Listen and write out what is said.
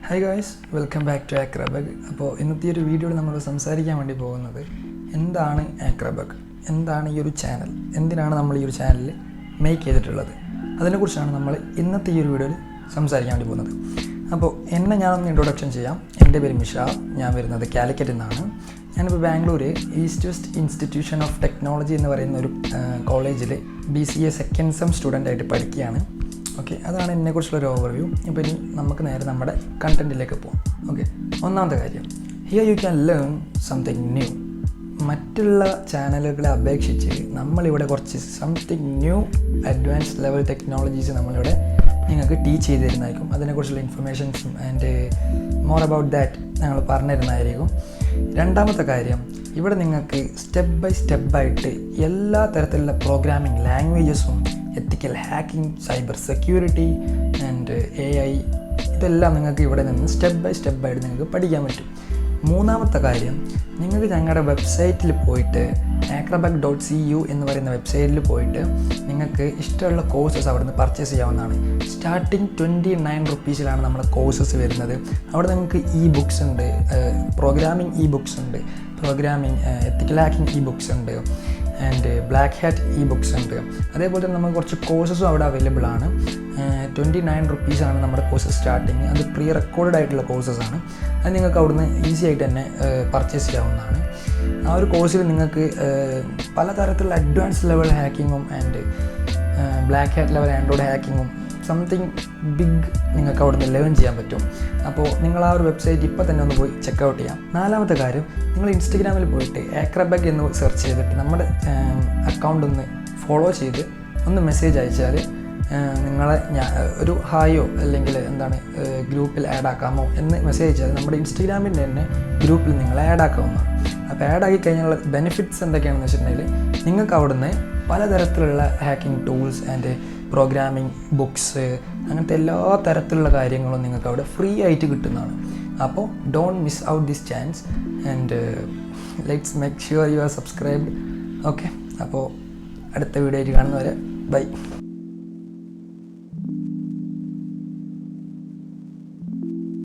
Hi guys, welcome back to AcraBug. അപ്പോൾ ഇന്നത്തെ ഒരു വീഡിയോയിൽ നമ്മൾ സംസാരിക്കാൻ വേണ്ടി പോകുന്നത് എന്താണ് AcraBug, എന്താണ് ഈ ഒരു ചാനൽ, എന്തിനാണ് നമ്മൾ ഈ ഒരു ചാനൽ മേക്ക് ചെയ്തിട്ടുള്ളത്, അതിനെക്കുറിച്ചാണ് നമ്മൾ ഇന്നത്തെ ഈ ഒരു വീഡിയോയിൽ സംസാരിക്കാൻ വേണ്ടി പോകുന്നത്. അപ്പോൾ ഞാനൊന്ന് ഇൻട്രൊഡക്ഷൻ ചെയ്യാം. എൻ്റെ പേര് മിഷ, ഞാൻ വരുന്നത് കാലിക്കറ്റിൽ നിന്നാണ്. ഞാനിപ്പോൾ Bangalore east west institution of technology എന്ന് പറയുന്ന ഒരു കോളേജിൽ BCA സെക്കൻഡ് സെം സ്റ്റുഡൻ്റായിട്ട് പഠിക്കുകയാണ്. ഓക്കെ, അതാണ് ഇതിനെക്കുറിച്ചുള്ളൊരു ഓവർവ്യൂ. ഇപ്പോൾ ഇനി നമുക്ക് നേരെ നമ്മുടെ കണ്ടൻറ്റിലേക്ക് പോകാം. ഓക്കെ, ഒന്നാമത്തെ കാര്യം, here you can learn something new. മറ്റുള്ള ചാനലുകളെ അപേക്ഷിച്ച് നമ്മളിവിടെ കുറച്ച് something new advanced level technologies നമ്മളിവിടെ നിങ്ങൾക്ക് ടീച്ച് ചെയ്ത് തരുന്നതായിരിക്കും. അതിനെക്കുറിച്ചുള്ള ഇൻഫർമേഷൻസും ആൻഡ് മോർ അബൌട്ട് ദാറ്റ് ഞങ്ങൾ പറഞ്ഞു തരുന്നതായിരിക്കും. രണ്ടാമത്തെ കാര്യം, ഇവിടെ നിങ്ങൾക്ക് സ്റ്റെപ്പ് ബൈ സ്റ്റെപ്പായിട്ട് എല്ലാ തരത്തിലുള്ള പ്രോഗ്രാമിംഗ് ലാംഗ്വേജസും, ethical hacking, cyber security and AI ഇതെല്ലാം നിങ്ങൾക്ക് ഇവിടെ നിന്ന് സ്റ്റെപ്പ് ബൈ സ്റ്റെപ്പായിട്ട് നിങ്ങൾക്ക് പഠിക്കാൻ പറ്റും. മൂന്നാമത്തെ കാര്യം, നിങ്ങൾക്ക് ഞങ്ങളുടെ വെബ്സൈറ്റിൽ പോയിട്ട് AcraBug.cu എന്ന് പറയുന്ന വെബ്സൈറ്റിൽ പോയിട്ട് നിങ്ങൾക്ക് ഇഷ്ടമുള്ള കോഴ്സസ് അവിടെ നിന്ന് പർച്ചേസ് ചെയ്യാവുന്നതാണ്. സ്റ്റാർട്ടിങ് 29 റുപ്പീസിലാണ് നമ്മുടെ കോഴ്സസ് വരുന്നത്. അവിടെ നിങ്ങൾക്ക് ബുക്സ് ഉണ്ട്, പ്രോഗ്രാമിംഗ് ബുക്സ് ഉണ്ട്, പ്രോഗ്രാമിംഗ് എത്തിക്കൽ ഹാക്കിംഗ് ബുക്സ് ഉണ്ട് ആൻഡ് ബ്ലാക്ക് ഹാറ്റ് ബുക്സ് ഉണ്ട്. അതേപോലെ തന്നെ നമുക്ക് കുറച്ച് കോഴ്സസും അവിടെ അവൈലബിൾ ആണ്. 29 റുപ്പീസാണ് നമ്മുടെ കോഴ്സസ് സ്റ്റാർട്ടിങ്. അത് പ്രീ റെക്കോർഡ് ആയിട്ടുള്ള കോഴ്സസാണ്. അത് നിങ്ങൾക്ക് അവിടുന്ന് ഈസി ആയിട്ട് തന്നെ പർച്ചേസ് ചെയ്യാവുന്നതാണ്. ആ ഒരു കോഴ്സിൽ നിങ്ങൾക്ക് പലതരത്തിലുള്ള അഡ്വാൻസ് ലെവൽ ഹാക്കിങ്ങും and black hat level android ഹാക്കിങ്ങും സംതിങ് ബിഗ് നിങ്ങൾക്ക് അവിടുന്ന് ലേൺ ചെയ്യാൻ പറ്റും. അപ്പോൾ നിങ്ങൾ ആ ഒരു വെബ്സൈറ്റ് ഇപ്പോൾ തന്നെ ഒന്ന് പോയി ചെക്കൗട്ട് ചെയ്യാം. നാലാമത്തെ കാര്യം, നിങ്ങൾ ഇൻസ്റ്റഗ്രാമിൽ പോയിട്ട് AcraBug എന്ന് സെർച്ച് ചെയ്തിട്ട് നമ്മുടെ അക്കൗണ്ട് ഒന്ന് ഫോളോ ചെയ്ത് ഒന്ന് മെസ്സേജ് അയച്ചാൽ നിങ്ങളെ ഒരു ഹായോ അല്ലെങ്കിൽ ഗ്രൂപ്പിൽ ആഡ് ആക്കാമോ എന്ന് മെസ്സേജ് അയച്ചാൽ നമ്മുടെ ഇൻസ്റ്റഗ്രാമിൻ്റെ തന്നെ ഗ്രൂപ്പിൽ നിങ്ങളെ ആഡ് ആക്കാവുന്നതാണ്. അപ്പോൾ ആഡ് ആക്കി കഴിഞ്ഞുള്ള ബെനിഫിറ്റ്സ് എന്തൊക്കെയാണെന്ന് വെച്ചിട്ടുണ്ടെങ്കിൽ നിങ്ങൾക്ക് അവിടുന്ന് പലതരത്തിലുള്ള hacking tools and programming books അങ്ങനത്തെ എല്ലാ തരത്തിലുള്ള കാര്യങ്ങളും നിങ്ങൾക്ക് അവിടെ ഫ്രീ ആയിട്ട് കിട്ടുന്നതാണ്. അപ്പോൾ don't miss out this chance and let's make sure you are subscribed. Okay, അപ്പോൾ അടുത്ത വീഡിയോ ആയിട്ട് കാണുന്നവരെ ബൈ.